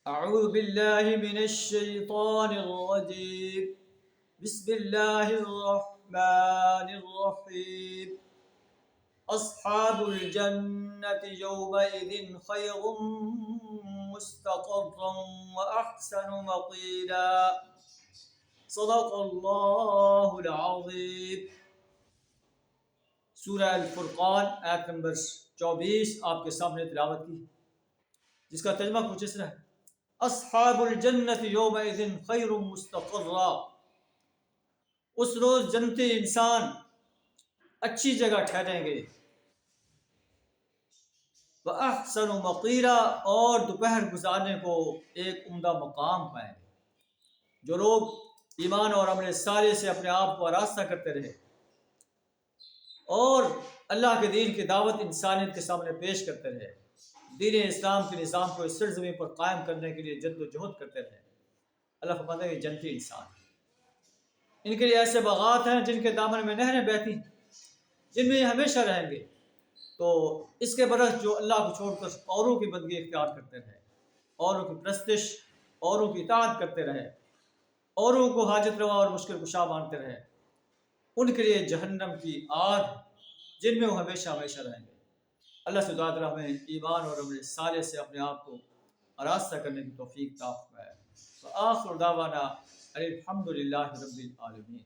أعوذ بالله من الشيطان الرجيم بسم الله الرحمن الرحيم أصحاب الجنة يومئذ خير مستقرا وأحسن مقيلا صدق الله العظيم. سورہ الفرقان آیت نمبر 24 آپ کے سامنے تلاوت کی، جس کا ترجمہ کچھ اس طرح ہے: اصحاب الجنت یومئذ خیر مستقرا. اس روز جنتی انسان اچھی جگہ ٹھہریں گے. وَأَحْسَنُ مَقِيلًا، اور دوپہر گزارنے کو ایک عمدہ مقام پائیں گے. جو لوگ ایمان اور عمل صالح سے اپنے آپ کو آراستہ کرتے رہے اور اللہ کے دین کی دعوت انسانیت کے سامنے پیش کرتے رہے، دین اسلام کے نظام کو اس سرزمین پر قائم کرنے کے لیے جد و جہد کرتے رہے، اللہ فرماتا ہے کہ جنتی انسان ان کے لیے ایسے باغات ہیں جن کے دامن میں نہریں بہتی ہیں، جن میں یہ ہمیشہ رہیں گے. تو اس کے برعکس جو اللہ کو چھوڑ کر اوروں کی بندگی اختیار کرتے رہے، اوروں کی پرستش، اوروں کی اطاعت کرتے رہے، اوروں کو حاجت روا اور مشکل کشا مانتے رہے، ان کے لیے جہنم کی آگ جن میں وہ ہمیشہ ہمیشہ رہیں گے. اللہ سے دعا کریں ہمیں ایمان اور عمل صالح سے اپنے آپ کو آراستہ کرنے کی توفیق عطا فرمائے. وآخر دعوانا الحمد للہ رب العالمین.